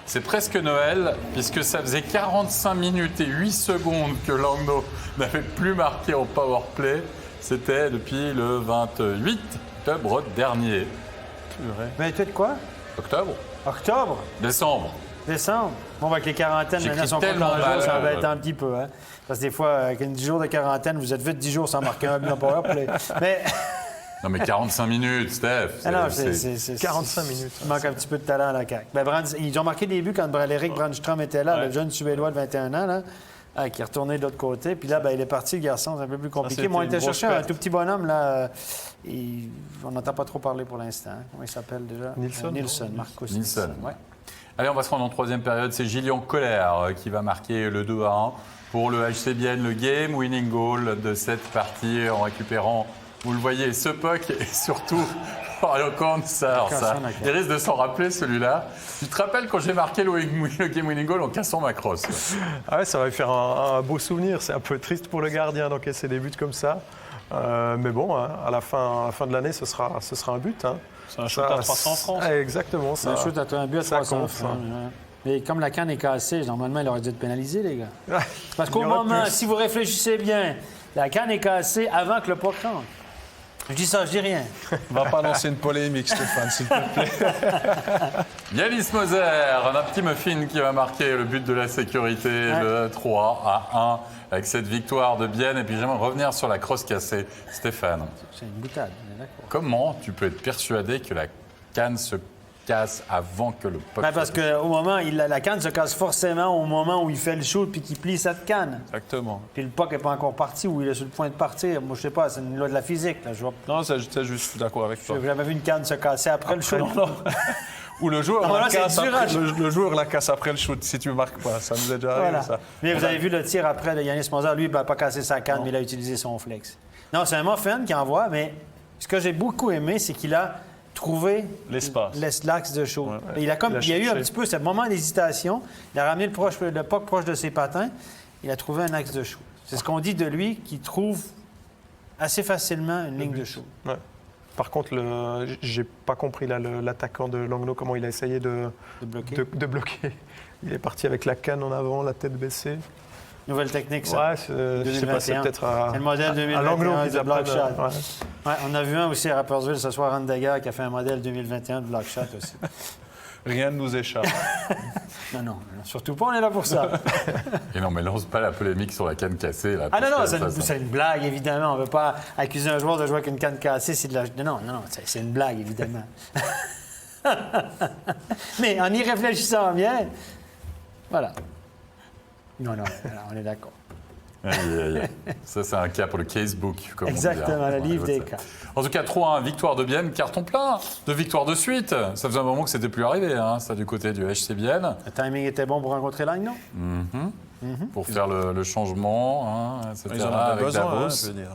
C'est presque Noël, puisque ça faisait 45 minutes et 8 secondes que Langnau n'avait plus marqué en power play. C'était depuis le 28 octobre dernier. Mais tu de quoi? Octobre? Octobre? Décembre. Décembre? Bon, avec les quarantaines, J'écris maintenant, sont pas tellement en mal, jour, ça va euh, être un petit peu. Hein? Parce que des fois, avec 10 jours de quarantaine, vous êtes vite 10 jours sans marquer un but en power play. Mais... Non, mais 45 minutes, Steph. Ah non, c'est 45 minutes. Il manque un petit peu de talent à la CAQ. Ben, ils ont marqué des buts quand Eric Brandström était là, le jeune Suédois de 21 ans, là, qui est retourné de l'autre côté. Puis là, ben, il est parti, le garçon, c'est un peu plus compliqué. c'était Moi, on une était grosse chercher un perte. tout petit bonhomme, là. On n'entend pas trop parler pour l'instant. Comment il s'appelle déjà? Nilsson. Marcus Nilsson. Ouais. Allez, on va se rendre en troisième période. C'est Gillian Colère qui va marquer le 2-1 pour le HC Bienne, le game winning goal de cette partie en récupérant, vous le voyez, ce puck et surtout Mario Kantz. Alors ça, il risque de s'en rappeler celui-là. Tu te rappelles quand j'ai marqué le game winning goal en cassant ma crosse? Ah ouais, ça va lui faire un beau souvenir. C'est un peu triste pour le gardien d'encaisser des buts comme ça. Mais bon, hein, à la fin de l'année, ce sera un but. Hein. C'est un shoot à 300 francs. Ah, exactement. C'est un shoot à un but à ça 300 compte, francs, ça. ouais. Mais comme la canne est cassée, normalement, il aurait dû être pénalisé, les gars. Parce qu'au Il y aurait moment, plus. si vous réfléchissez bien, la canne est cassée avant que le puck rentre. Je dis ça, je dis rien. On va pas lancer une polémique, Stéphane, s'il te plaît. Yanis Moser, un petit muffin qui va marquer le but de la sécurité, le 3-1 avec cette victoire de Bienne. Et puis j'aimerais revenir sur la crosse cassée. Stéphane, C'est une boutade, on est d'accord. comment tu peux être persuadé que la canne se casse avant que le puck... Ben, parce qu'au moment, la canne se casse forcément au moment où il fait le shoot puis qu'il plie cette canne. Exactement. Puis le puck n'est pas encore parti ou il est sur le point de partir. Moi, je sais pas, c'est une loi de la physique. Là. Non, c'est juste, je suis d'accord avec toi. J'ai jamais vu une canne se casser après le shoot. Ou le joueur, Non, la là, c'est casse dur, après, hein. le joueur la casse après le shoot, si tu ne marques pas. Ça nous est déjà arrivé, Voilà. ça. Mais vous avez vu le tir après de Yanis Moser. Lui, il n'a pas cassé sa canne, mais il a utilisé son flex. Non, c'est un muffin qui envoie, mais ce que j'ai beaucoup aimé, c'est qu'il a trouvé L'espace. l'axe de shoot. Ouais. Il a eu un cherché. petit peu ce moment d'hésitation. Il a ramené le puck proche de ses patins. Il a trouvé un axe de shoot. C'est ce qu'on dit de lui, qu'il trouve assez facilement une ligne de shoot. Ouais. Par contre, j'ai pas compris là, l'attaquant de Langnau, comment il a essayé de bloquer. Il est parti avec la canne en avant, la tête baissée. Nouvelle technique, ça. Ouais, je sais pas, c'est peut-être C'est le modèle 2021 Langnau de block shot. ouais. Ouais, on a vu un aussi à Rapperswil ce soir, Andaga, qui a fait un modèle 2021 de block shot aussi. Rien ne nous échappe. Non, surtout pas, on est là pour ça. Et non, mais lance pas la polémique sur la canne cassée. Là, Ah non, parce que c'est une blague, évidemment. On ne veut pas accuser un joueur de jouer avec une canne cassée. C'est de la... Non, c'est une blague, évidemment. Mais en y réfléchissant bien, voilà. Non, on est d'accord. Aïe. Ça, c'est un cas pour le casebook, comme Exactement, on dit. le livre des cas. En tout cas, 3-1, victoire de Bienne, carton plein de victoires de suite. Ça faisait un moment que c'était plus arrivé, ça, du côté du HC Bienne. Le timing était bon pour rencontrer Langnau? Pour faire le changement, etc. Ils en avaient avec besoin, Davos. je veux dire.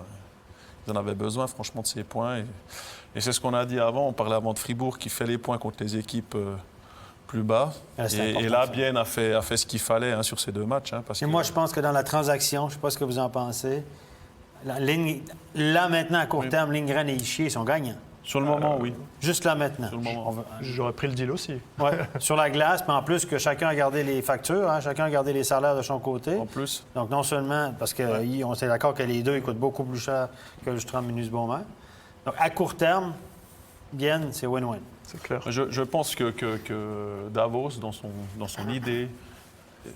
Ils en avaient besoin, franchement, de ces points. Et c'est ce qu'on a dit avant. On parlait avant de Fribourg qui fait les points contre les équipes plus bas. Et là, Bienne a fait ce qu'il fallait sur ces 2 matchs. Parce Et moi, je pense que dans la transaction, je ne sais pas ce que vous en pensez, là, maintenant, à court terme, Lindgren et Ischier sont gagnants. Sur le moment, oui. Juste là, maintenant. Sur le moment. J'aurais pris le deal aussi. Ouais, sur la glace, mais en plus que chacun a gardé les factures, chacun a gardé les salaires de son côté. En plus. Donc, non seulement, parce qu'on s'est d'accord que les deux, ils coûtent beaucoup plus cher que le Stram Minus Beaumont. Donc, à court terme, Bienne, c'est win-win. C'est clair. Je pense que Davos, dans son idée,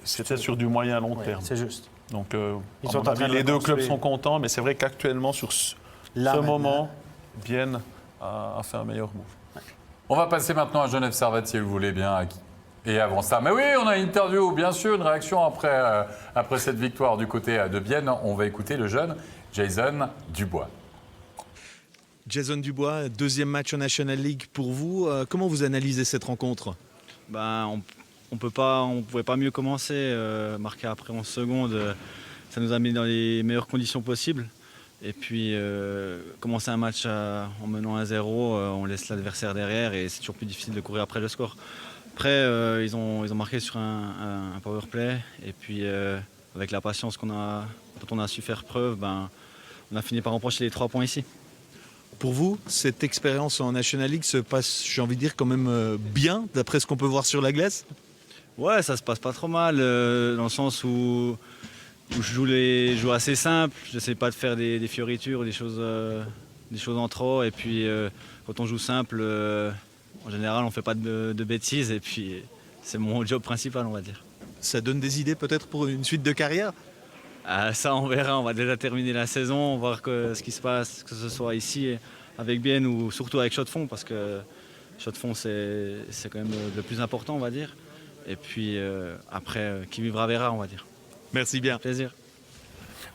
c'était sur du moyen long Ouais, terme. c'est juste. Donc, Ils sont en train de les 2 reconstruire. clubs sont contents, mais c'est vrai qu'actuellement, sur ce moment, Bienne a fait un meilleur move. On va passer maintenant à Genève Servette, si vous voulez bien. Et avant ça, mais oui, on a une interview, bien sûr, une réaction après cette victoire du côté de Bienne. On va écouter le jeune Jason Dubois. Jason Dubois, 2e match en National League pour vous. Comment vous analysez cette rencontre? On pouvait pas mieux commencer. Marquer après 11 secondes, ça nous a mis dans les meilleures conditions possibles. Et puis, commencer un match en menant 1-0, on laisse l'adversaire derrière et c'est toujours plus difficile de courir après le score. Après, ils ont marqué sur un power play. Et puis, avec la patience dont on a su faire preuve, on a fini par empocher les 3 points ici. Pour vous, cette expérience en National League se passe, j'ai envie de dire, quand même bien, d'après ce qu'on peut voir sur la glace? Ouais, ça se passe pas trop mal, dans le sens où je joue assez simple. Je n'essaie pas de faire des fioritures, des choses en trop. Et puis, quand on joue simple, en général, on ne fait pas de bêtises. Et puis, c'est mon job principal, on va dire. Ça donne des idées peut-être pour une suite de carrière? Ça, on verra. On va déjà terminer la saison, voir ce qui se passe, que ce soit ici avec Bienne ou surtout avec Chaux-de-Fonds, parce que Chaux-de-Fonds, c'est quand même le plus important, on va dire. Et puis après, qui vivra verra, on va dire. Merci bien. Plaisir.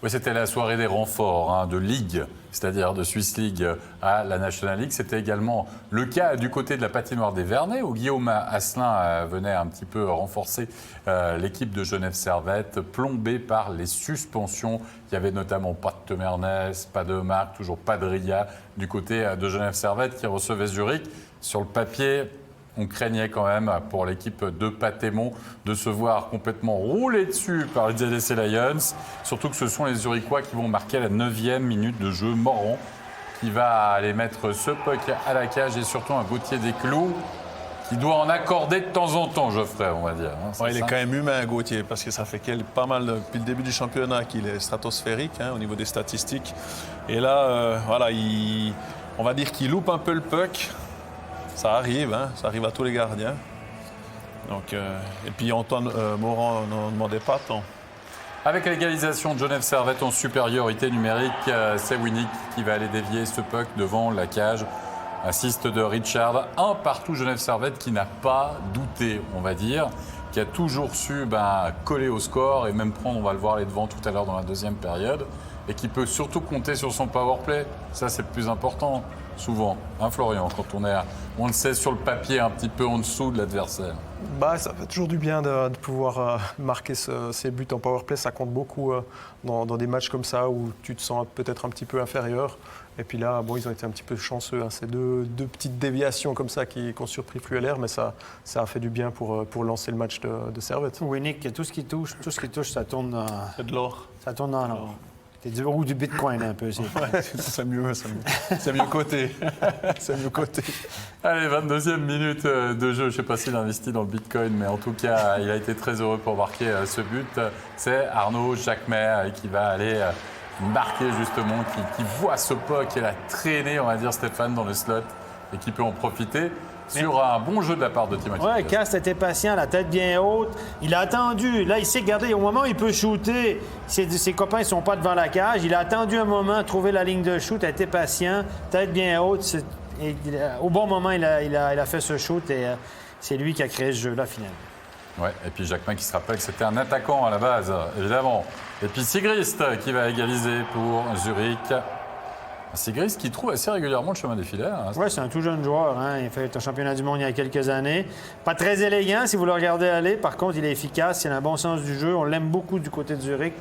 Oui, c'était la soirée des renforts de Ligue, c'est-à-dire de Swiss League à la National League. C'était également le cas du côté de la patinoire des Vernets, où Guillaume Asselin venait un petit peu renforcer l'équipe de Genève Servette, plombée par les suspensions. Il y avait notamment pas de Temernes, pas de Marc, toujours pas de Ria du côté de Genève Servette qui recevait Zurich. Sur le papier, on craignait quand même pour l'équipe de Patémon de se voir complètement roulé dessus par les ZSC Lions. Surtout que ce sont les Zurichois qui vont marquer la 9e minute de jeu. Moron qui va aller mettre ce puck à la cage et surtout un Gauthier Desclous qui doit en accorder de temps en temps, Geoffrey, on va dire. Il est quand même humain, Gauthier, parce que ça fait pas mal depuis le début du championnat qu'il est stratosphérique au niveau des statistiques. Et là, on va dire qu'il loupe un peu le puck. Ça arrive à tous les gardiens. Donc, et puis Antoine Morand n'en demandait pas tant. Avec l'égalisation de Genève Servette en supériorité numérique, c'est Winnick qui va aller dévier ce puck devant la cage. Assist de Richard, un partout Genève Servette qui n'a pas douté, on va dire, qui a toujours su coller au score et même prendre, on va le voir, les devants tout à l'heure dans la 2e période, et qui peut surtout compter sur son power play. Ça, c'est le plus important, souvent, Florian, quand on le sait sur le papier un petit peu en dessous de l'adversaire. Ça fait toujours du bien de pouvoir marquer ces buts en power play. Ça compte beaucoup dans des matchs comme ça où tu te sens peut-être un petit peu inférieur. Et puis là, ils ont été un petit peu chanceux. Ces deux petites déviations comme ça qui ont surpris Flueller, mais ça a fait du bien pour lancer le match de Servette. Winnick, tout ce qui touche, ça tourne. C'est de l'or. Ça tourne dans l'or. Ou du bitcoin un peu. C'est mieux côté. C'est mieux côté. Allez, 22e minute de jeu. Je ne sais pas s'il a investi dans le bitcoin, mais en tout cas, il a été très heureux pour marquer ce but. C'est Arnaud Jacquemet qui va aller marquer justement, qui voit ce puck et la traîner, on va dire, Stéphane, dans le slot et qui peut en profiter. Sur un bon jeu de la part de Timothy. Oui, Cast était patient, la tête bien haute. Il a attendu. Là, il sait, regardez, au moment où il peut shooter, ses copains ne sont pas devant la cage. Il a attendu un moment, trouvé la ligne de shoot, a été patient, tête bien haute. Et, au bon moment, il a fait ce shoot et c'est lui qui a créé ce jeu-là, finalement. Oui, et puis Jacquemin qui se rappelle que c'était un attaquant à la base, évidemment. Et puis Sigrist qui va égaliser pour Zurich. Sigrist qui trouve assez régulièrement le chemin des filets. Hein. Oui, c'est un tout jeune joueur. Hein. Il a fait un championnat du monde il y a quelques années. Pas très élégant si vous le regardez aller. Par contre, il est efficace. Il a un bon sens du jeu. On l'aime beaucoup du côté de Zurich.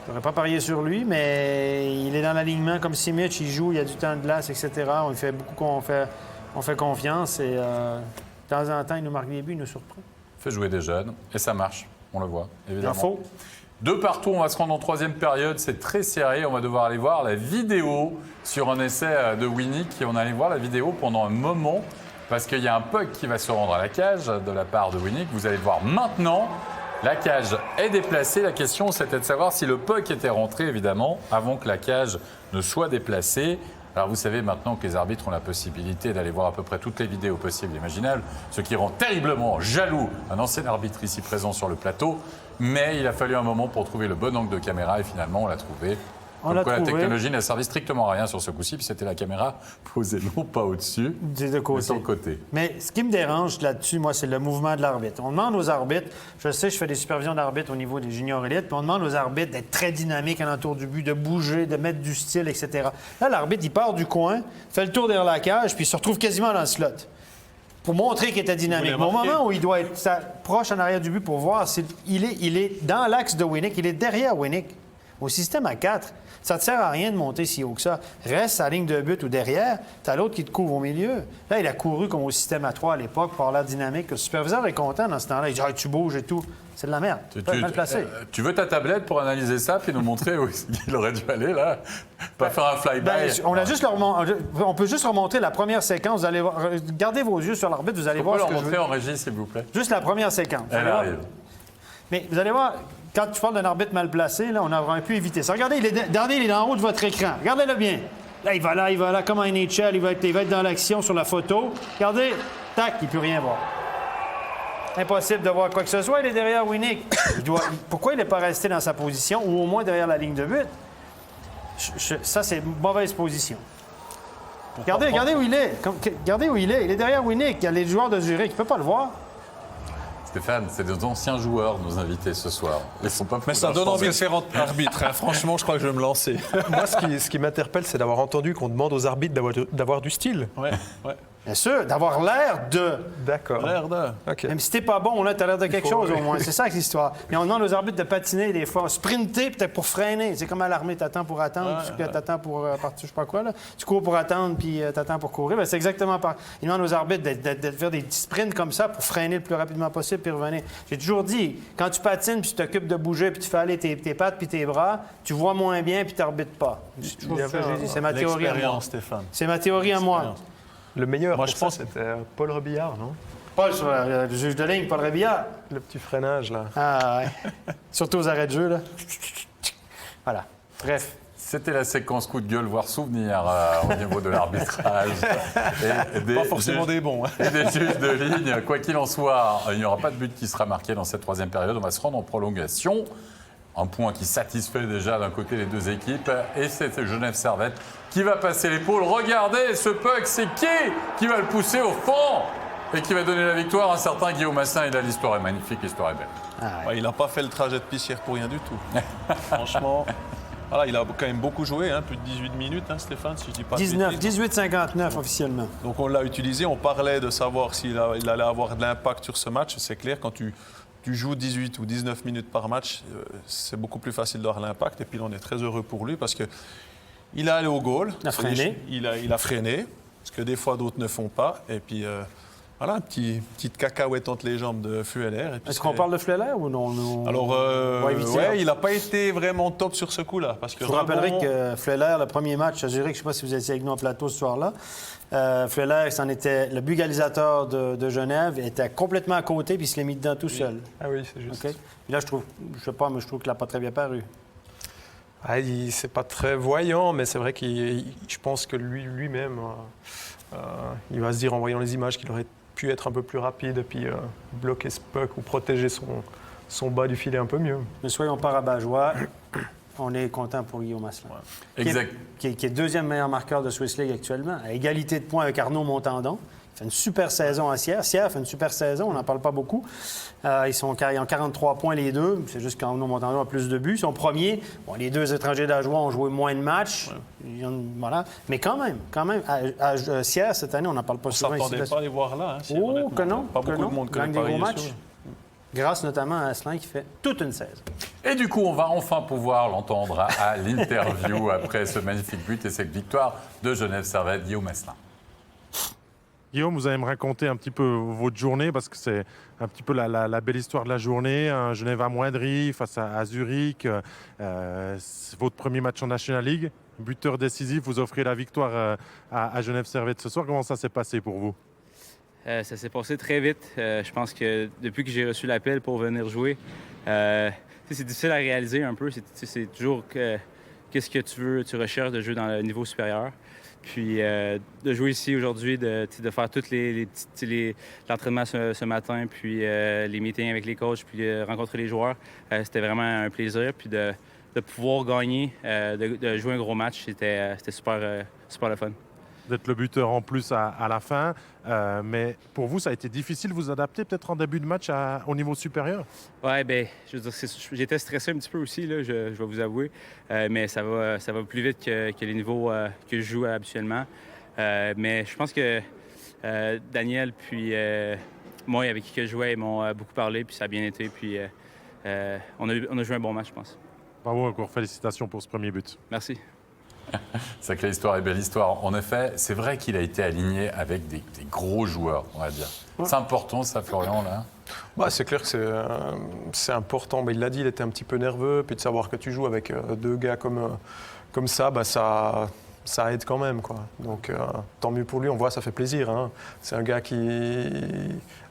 Je n'aurais pas parié sur lui, mais il est dans l'alignement comme Simic. Il joue, il y a du temps de glace, etc. On lui fait beaucoup on fait confiance. Et de temps en temps, il nous marque des buts, il nous surprend. Il fait jouer des jeunes. Et ça marche. On le voit, évidemment. Info. 2 partout, on va se rendre en 3e période. C'est très serré. On va devoir aller voir la vidéo sur un essai de Winnick. On allait voir la vidéo pendant un moment parce qu'il y a un puck qui va se rendre à la cage de la part de Winnick. Vous allez le voir maintenant. La cage est déplacée. La question, c'était de savoir si le puck était rentré, évidemment, avant que la cage ne soit déplacée. Alors vous savez maintenant que les arbitres ont la possibilité d'aller voir à peu près toutes les vidéos possibles et imaginables, ce qui rend terriblement jaloux un ancien arbitre ici présent sur le plateau. Mais il a fallu un moment pour trouver le bon angle de caméra et finalement on l'a trouvé. Comme quoi, la technologie n'a servi strictement à rien sur ce coup-ci, puis c'était la caméra posée non pas au-dessus, mais sur le côté. Mais ce qui me dérange là-dessus, moi, c'est le mouvement de l'arbitre. On demande aux arbitres, je sais, je fais des supervisions d'arbitres au niveau des juniors élites, puis on demande aux arbitres d'être très dynamiques alentour du but, de bouger, de mettre du style, etc. Là, l'arbitre, il part du coin, fait le tour derrière la cage, puis il se retrouve quasiment dans le slot. Pour montrer qu'il était dynamique. Mais au moment où il doit être proche en arrière du but pour voir, il est dans l'axe de Winnick, il est derrière Winnick. Au système à 4, ça ne te sert à rien de monter si haut que ça. Reste à la ligne de but ou derrière, tu as l'autre qui te couvre au milieu. Là, il a couru comme au système à 3 à l'époque pour avoir l'air dynamique. Le superviseur est content dans ce temps-là. Il dit tu bouges et tout. C'est de la merde. Mal placé. Tu veux ta tablette pour analyser ça puis nous montrer où il aurait dû aller, là? Pas faire un flyby. On peut juste remontrer la première séquence. Vous allez voir, gardez vos yeux sur l'arbitre, vous allez voir ce que je veux. On peut le remontrer en régie, s'il vous plaît. Juste la première séquence. Elle arrive. Mais vous allez voir, quand tu parles d'un arbitre mal placé, là, on aurait pu éviter ça. Regardez, il est en haut de votre écran. Regardez-le bien. Là, il va là, comme un NHL, il va être dans l'action sur la photo. Regardez, tac, il ne peut rien voir. Impossible de voir quoi que ce soit, il est derrière Winnick. Pourquoi il n'est pas resté dans sa position ou au moins derrière la ligne de but? Ça, c'est une mauvaise position. Regardez où il est. Regardez où il est. Il est derrière Winnick. Il y a les joueurs de Zurich. Il ne peut pas le voir. Stéphane, c'est des anciens joueurs, nos invités ce soir. Ils sont pas Mais ça donne envie de faire arbitre. Hein. Franchement, je crois que je vais me lancer. Moi, ce qui m'interpelle, c'est d'avoir entendu qu'on demande aux arbitres d'avoir du style. Ouais. Bien sûr, d'avoir l'air de. D'accord. L'air de. OK. Même si t'es pas bon, là, t'as l'air de quelque chose au moins. C'est ça l'histoire. Mais on demande aux arbitres de patiner des fois, sprinter peut-être pour freiner. C'est comme à l'armée, t'attends pour attendre, puis t'attends pour partir, je sais pas quoi, là. Tu cours pour attendre, puis t'attends pour courir. Ben, c'est exactement pareil. Ils demandent aux arbitres de faire des petits sprints comme ça pour freiner le plus rapidement possible, puis revenir. J'ai toujours dit, quand tu patines, puis tu t'occupes de bouger, puis tu fais aller tes pattes, puis tes bras, tu vois moins bien, puis t'arbitres pas. C'est ma théorie à moi. Stéphane. C'est ma théorie à moi. Le meilleur, moi, je pense, c'était Paul Robillard, non? Paul, sur le juge de ligne, Paul Rébillard. Le petit freinage, là. Ah, ouais. Surtout aux arrêts de jeu, là. Voilà. Bref. C'était la séquence coup de gueule, voire souvenir au niveau de l'arbitrage. Pas forcément des bons. Hein. Et des juges de ligne. Quoi qu'il en soit, il n'y aura pas de but qui sera marqué dans cette troisième période. On va se rendre en prolongation. Un point qui satisfait déjà d'un côté les deux équipes. Et c'est Genève Servette qui va passer l'épaule. Regardez ce puck, c'est qui va le pousser au fond et qui va donner la victoire. Un certain Guillaume Massin. Et là, l'histoire est magnifique, l'histoire est belle. Ah, ouais. Il n'a pas fait le trajet de Pissière pour rien du tout. Franchement, voilà, il a quand même beaucoup joué, hein, plus de 18 minutes, hein, Stéphane, si je dis pas de 19, bêtises. 18-59 officiellement. Donc on l'a utilisé, on parlait de savoir s'il allait avoir de l'impact sur ce match. C'est clair, quand tu joues 18 ou 19 minutes par match, c'est beaucoup plus facile d'avoir l'impact. Et puis on est très heureux pour lui parce qu'il est allé au goal. Il a freiné. Il a freiné, ce que des fois d'autres ne font pas. Et puis Voilà, petite cacahuète entre les jambes de Fueller. Est-ce qu'on parle de Fleuler ou non? Alors, va éviter, hein. il n'a pas été vraiment top sur ce coup-là. Parce que Je vous rappellerai que Fleuler, le premier match à Zurich, je ne sais pas si vous étiez avec nous en plateau ce soir-là, Fleuler, c'en était le bugalisateur de Genève, était complètement à côté, puis il se l'est mis dedans tout seul. Ah oui, c'est juste. OK? Puis là, je trouve qu'il n'a pas très bien paru. Ah, c'est pas très voyant, mais c'est vrai je pense que lui-même, il va se dire en voyant les images qu'il aurait pu être un peu plus rapide et puis bloquer ce puck ou protéger son bas du filet un peu mieux. Mais soyons pas rabat-joie. On est content pour Guillaume Asselin. Exact. Qui est deuxième meilleur marqueur de Swiss League actuellement, à égalité de points avec Arnaud Montandon. Il fait une super saison à Sierre. Sierre fait une super saison, on n'en parle pas beaucoup. Ils ont 43 points les deux. C'est juste qu'Arnaud Montandon a plus de buts. Ils sont premiers. Bon, les deux étrangers d'Ajoie ont joué moins de matchs. Ouais. Voilà. Mais quand même, à Sierre, cette année, on n'en parle pas souvent. On ne s'attendait pas à les voir là. Hein, oh, que non. Pas beaucoup de monde gagne des gros matchs. Sûr. Grâce notamment à Asselin qui fait toute une saison. Et du coup, on va enfin pouvoir l'entendre à l'interview après ce magnifique but et cette victoire de Genève Servette, Guillaume Asselin. Guillaume, vous allez me raconter un petit peu votre journée parce que c'est un petit peu la belle histoire de la journée. Genève amoindri face à Zurich. C'est votre premier match en National League. Buteur décisif, vous offrez la victoire à Genève Servette ce soir. Comment ça s'est passé pour vous? Ça s'est passé très vite. Je pense que depuis que j'ai reçu l'appel pour venir jouer, c'est difficile à réaliser un peu. C'est toujours qu'est-ce que tu recherches de jouer dans le niveau supérieur. Puis de jouer ici aujourd'hui, de faire tous l'entraînement ce matin, puis les meetings avec les coachs, puis rencontrer les joueurs, c'était vraiment un plaisir. Puis de pouvoir gagner, de jouer un gros match, c'était super le fun. D'être le buteur en plus à la fin. Mais pour vous, ça a été difficile de vous adapter peut-être en début de match au niveau supérieur? Oui, bien, je veux dire, j'étais stressé un petit peu aussi, là, je vais vous avouer. Mais ça va plus vite que les niveaux que je joue habituellement. Mais je pense que Daniel puis moi, avec qui je jouais, ils m'ont beaucoup parlé, puis ça a bien été. Puis on a joué un bon match, je pense. Bravo, encore félicitations pour ce premier but. Merci. Sacrée histoire et belle histoire. En effet, c'est vrai qu'il a été aligné avec des gros joueurs, on va dire. Ouais. C'est important, ça, Florian, là? Bah, c'est clair que c'est important. Bah, il l'a dit, il était un petit peu nerveux. Puis de savoir que tu joues avec deux gars comme ça, bah, ça aide quand même, quoi. Donc, tant mieux pour lui. On voit, ça fait plaisir. Hein. C'est un gars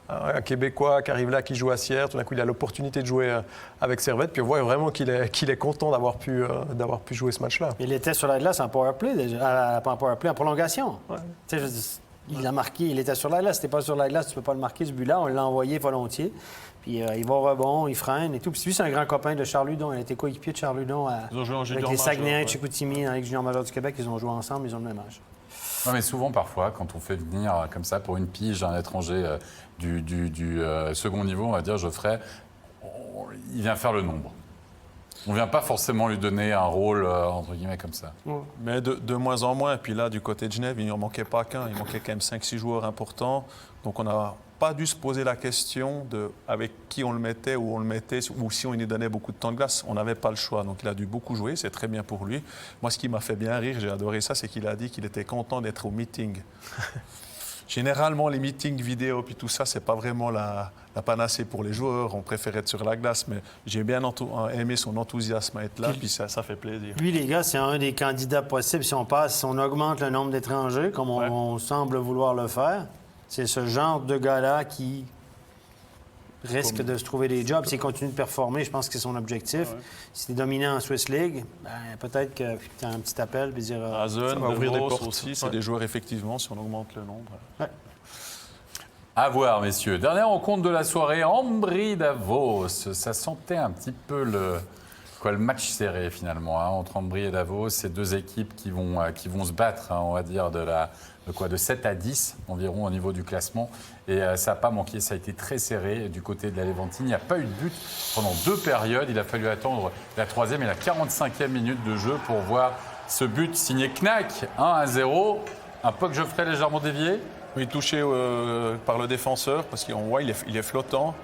un Québécois qui arrive là, qui joue à Sierre. Tout d'un coup, il a l'opportunité de jouer avec Servette. Puis on voit vraiment qu'il est content d'avoir pu jouer ce match-là. Il était sur la glace en powerplay, déjà. Pas en powerplay, en prolongation. Ouais. Il a marqué, il était sur la glace. Si t'es pas sur la glace, tu peux pas le marquer, ce but-là. On l'a envoyé volontiers. Puis il va au rebond, il freine et tout. Puis lui, c'est un grand copain de Charles Hudon. Il a été coéquipier de Charles Hudon avec les Saguenayens de Chicoutimi dans la Ligue junior majeure du Québec. Ils ont joué ensemble, ils ont le même âge. Non, mais souvent, parfois, quand on fait venir comme ça pour une pige un étranger du second niveau, on va dire Geoffrey, il vient faire le nombre. On ne vient pas forcément lui donner un rôle, entre guillemets, comme ça. Ouais. Mais de moins en moins. Puis là, du côté de Genève, il n'en manquait pas qu'un. Il manquait quand même 5-6 joueurs importants. Donc on n'a pas dû se poser la question de avec qui on le mettait, où on le mettait, ou si on lui donnait beaucoup de temps de glace. On n'avait pas le choix. Donc il a dû beaucoup jouer. C'est très bien pour lui. Moi, ce qui m'a fait bien rire, j'ai adoré ça, c'est qu'il a dit qu'il était content d'être au meeting. Généralement, les meetings vidéo puis tout ça, c'est pas vraiment la panacée pour les joueurs. On préfère être sur la glace, mais j'ai bien aimé son enthousiasme à être là, puis ça fait plaisir. Lui, les gars, c'est un des candidats possibles. Si on augmente le nombre d'étrangers, comme on semble vouloir le faire, c'est ce genre de gars-là qui risque de se trouver des jobs. S'il continue de performer, je pense que c'est son objectif. Ouais. S'il est dominant en Swiss League, peut-être qu'il y a un petit appel et dire... ça va ouvrir des portes aussi. C'est des joueurs, effectivement, si on augmente le nombre. Ouais. À voir, messieurs. Dernière rencontre de la soirée, Ambry-Davos. Ça sentait un petit peu le match serré, finalement, entre Ambry et Davos. Ces deux équipes qui vont se battre, on va dire, de 7 à 10 environ au niveau du classement. Et ça n'a pas manqué, ça a été très serré du côté de la Léventine. Il n'y a pas eu de but pendant 2 périodes. Il a fallu attendre la 3e et la 45e minute de jeu pour voir ce but signé Knack, 1-0. Un puck Geoffrey légèrement dévié. Oui, touché par le défenseur, parce qu'on voit il est flottant.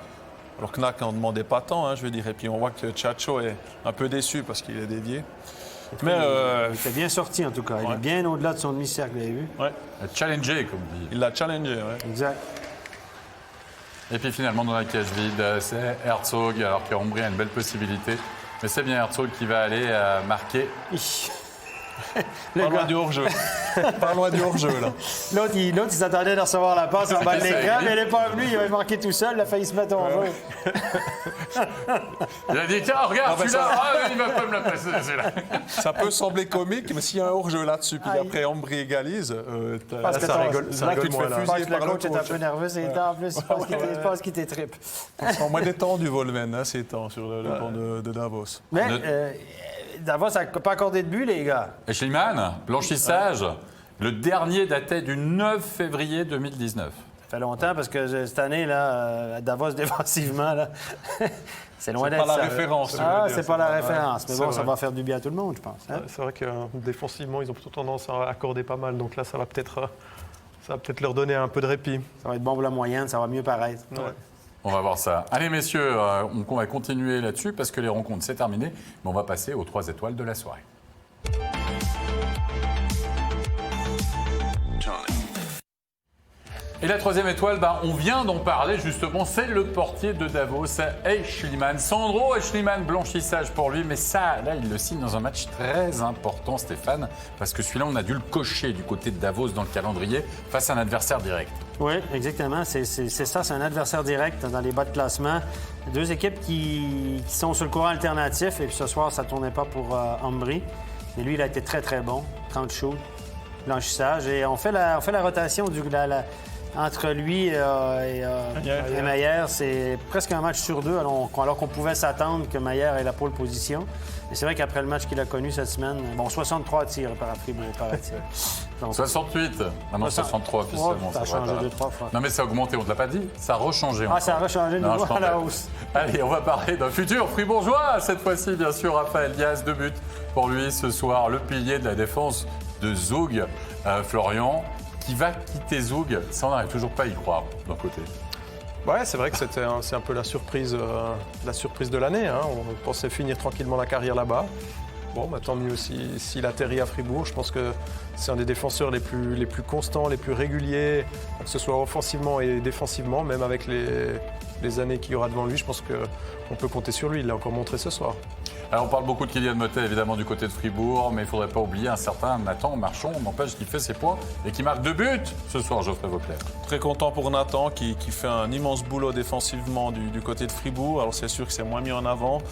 Alors Knack n'en demandait pas tant, je veux dire. Et puis on voit que Chacho est un peu déçu parce qu'il est dévié. Mais il était bien sorti, en tout cas. Il est bien au-delà de son demi-cercle, vous avez vu? Oui. Il a challengé, comme dit. Il l'a challengé, oui. Exact. Et puis finalement, dans la cage vide, c'est Herzog, alors qu'Ambry a une belle possibilité. Mais c'est bien Herzog qui va aller marquer. Pas loin du hors-jeu. Pas loin du hors-jeu, là. L'autre, il s'attendait de recevoir la passe en bas de l'écran, mais elle n'est pas venue. Il avait marqué tout seul. Il a failli se mettre en jeu. Il a dit, tiens, regarde, celui-là. Il ne va pas me la passer, celui-là. Ça peut sembler comique, mais s'il y a un hors-jeu là-dessus, puis après Ambry égalise, Parce que ça rigole. là, Là, tu te je fais pense fusiller que le par le coach est un peu nerveux ces temps. En plus, je pense qu'il était trip. Ils sont moins détendus, Volmen, hein, ces temps, sur le banc de Davos. Mais Davos n'a pas accordé de but, les gars. Et Schliemann, blanchissage, le dernier datait du 9 février 2019. Ça fait longtemps parce que cette année, là, Davos défensivement, là, c'est loin d'être pas la ça. Ah, référence. je veux dire, c'est pas la référence. Mais c'est bon, ça vrai. va faire du bien à tout le monde, je pense. Hein? C'est vrai que défensivement, ils ont plutôt tendance à accorder pas mal. Donc là, ça va peut-être leur donner un peu de répit. Ça va être bon pour la moyenne, ça va mieux paraître. Ouais. On va voir ça. Allez, messieurs, on va continuer là-dessus parce que les rencontres, c'est terminé. Mais on va passer aux 3 étoiles de la soirée. Et la 3e étoile, on vient d'en parler justement, c'est le portier de Davos, Schliemann. Sandro Schliemann, blanchissage pour lui, mais ça, là, il le signe dans un match très important, Stéphane, parce que celui-là, on a dû le cocher du côté de Davos dans le calendrier face à un adversaire direct. Oui, exactement. C'est ça, c'est un adversaire direct dans les bas de classement. Deux équipes qui sont sur le courant alternatif. Et puis ce soir, ça ne tournait pas pour Ambry. Mais lui, il a été très, très bon. 30 shoots, blanchissage. Et on fait la rotation entre lui et Maillère. C'est presque un match sur deux, alors qu'on pouvait s'attendre que Maillère ait la pole position. Mais c'est vrai qu'après le match qu'il a connu cette semaine, 63 tirs par Fribourg, paraît-il. Donc, 68, maintenant 63 officiellement. ça a changé 2-3 fois. Non mais ça a augmenté, on ne te l'a pas dit, ça a rechangé. Ah, ça a rechangé de nouveau à la t'embête. hausse. Allez, on va parler d'un futur fribourgeois, cette fois-ci bien sûr, Raphaël Diaz, 2 buts pour lui ce soir, le pilier de la défense de Zug, Florian, qui va quitter Zug, ça on n'arrive toujours pas à y croire d'un côté. Ouais, c'est vrai que c'est un peu la surprise de l'année. Hein. On pensait finir tranquillement la carrière là-bas. Bon, tant mieux s'il atterrit à Fribourg. Je pense que c'est un des défenseurs les plus constants, les plus réguliers, que ce soit offensivement et défensivement, même avec les années qu'il y aura devant lui. Je pense qu'on peut compter sur lui. Il l'a encore montré ce soir. Alors on parle beaucoup de Kylian Motet évidemment du côté de Fribourg, mais il ne faudrait pas oublier un certain Nathan Marchand, n'empêche qu'il fait ses points et qui marque 2 buts ce soir, Geoffrey Vauclair. Très content pour Nathan qui fait un immense boulot défensivement du côté de Fribourg. Alors c'est sûr que c'est moins mis en avant,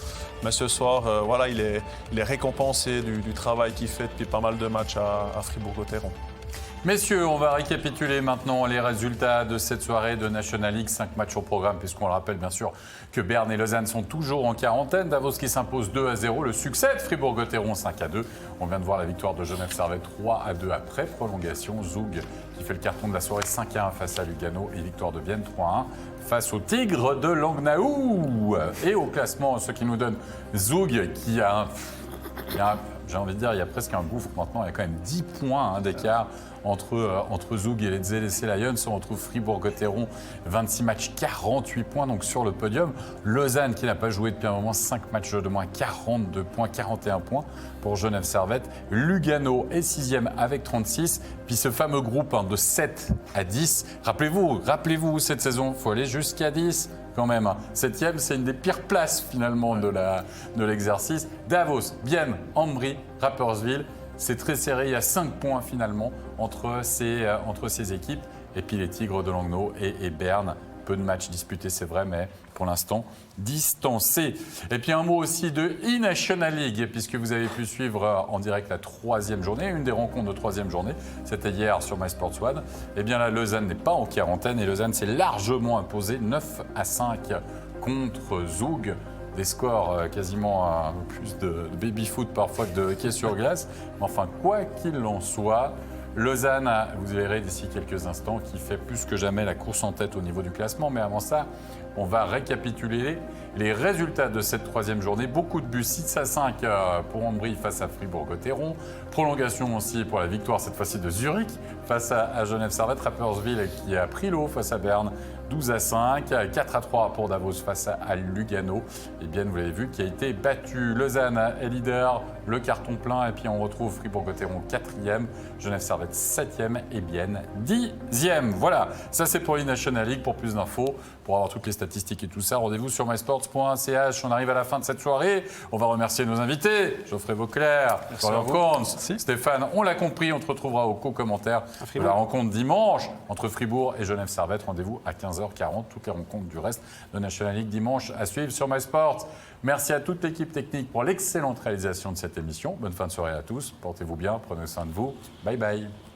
mais ce soir, il est récompensé du travail qu'il fait depuis pas mal de matchs à Fribourg-Gotteron. Messieurs, on va récapituler maintenant les résultats de cette soirée de National League. 5 matchs au programme, puisqu'on le rappelle bien sûr que Berne et Lausanne sont toujours en quarantaine. Davos qui s'impose 2-0. Le succès de Fribourg-Gotteron 5-2. On vient de voir la victoire de Genève Servette 3-2 après prolongation. Zug qui fait le carton de la soirée 5-1 face à Lugano et victoire de Vienne 3-1 face au Tigre de Langnau. Et au classement, ce qui nous donne Zug qui j'ai envie de dire, il y a presque un gouffre maintenant. Il y a quand même 10 points d'écart entre Zug et les ZSC Lions. On retrouve Fribourg-Gotteron, 26 matchs, 48 points donc sur le podium. Lausanne qui n'a pas joué depuis un moment, 5 matchs de moins, 42 points, 41 points pour Genève Servette. Lugano est 6e avec 36. Puis ce fameux groupe de 7 à 10. Rappelez-vous cette saison, il faut aller jusqu'à 10. Quand même. 7e, c'est une des pires places finalement de l'exercice. Davos, Bienne, Ambry, Rapperswil, c'est très serré. Il y a 5 points finalement entre ces équipes. Et puis les Tigres de Langnau et Berne. Peu de matchs disputés, c'est vrai, mais pour l'instant, distancés. Et puis un mot aussi de E-National League, puisque vous avez pu suivre en direct la 3e journée, une des rencontres de 3e journée, c'était hier sur MySports One. Eh bien là, Lausanne n'est pas en quarantaine et Lausanne s'est largement imposée 9-5 contre Zug. Des scores quasiment plus de baby-foot parfois que de hockey sur glace. Mais enfin, quoi qu'il en soit, Lausanne, vous verrez d'ici quelques instants, qui fait plus que jamais la course en tête au niveau du classement. Mais avant ça, on va récapituler les résultats de cette 3e journée. Beaucoup de buts, 6-5 pour Ambry face à Fribourg-Gotteron. Prolongation aussi pour la victoire cette fois-ci de Zurich face à Genève Servette. Rapperswil qui a pris l'eau face à Berne. 12-5, 4-3 pour Davos face à Lugano. Et bien, vous l'avez vu, qui a été battu. Lausanne est leader, le carton plein. Et puis, on retrouve Fribourg-Gotteron 4e, Genève Servette 7e et Bienne 10e. Voilà, ça c'est pour l'e-National League. Pour plus d'infos, pour avoir toutes les statistiques et tout ça, rendez-vous sur mysports.ch. On arrive à la fin de cette soirée. On va remercier nos invités. Geoffrey Vauclair, Florian Corns, Stéphane. On l'a compris, on te retrouvera au co-commentaire de la rencontre dimanche entre Fribourg et Genève Servette. Rendez-vous à 15h40. Toutes les rencontres du reste de National League dimanche à suivre sur MySports. Merci à toute l'équipe technique pour l'excellente réalisation de cette émission. Bonne fin de soirée à tous. Portez-vous bien, prenez soin de vous. Bye bye.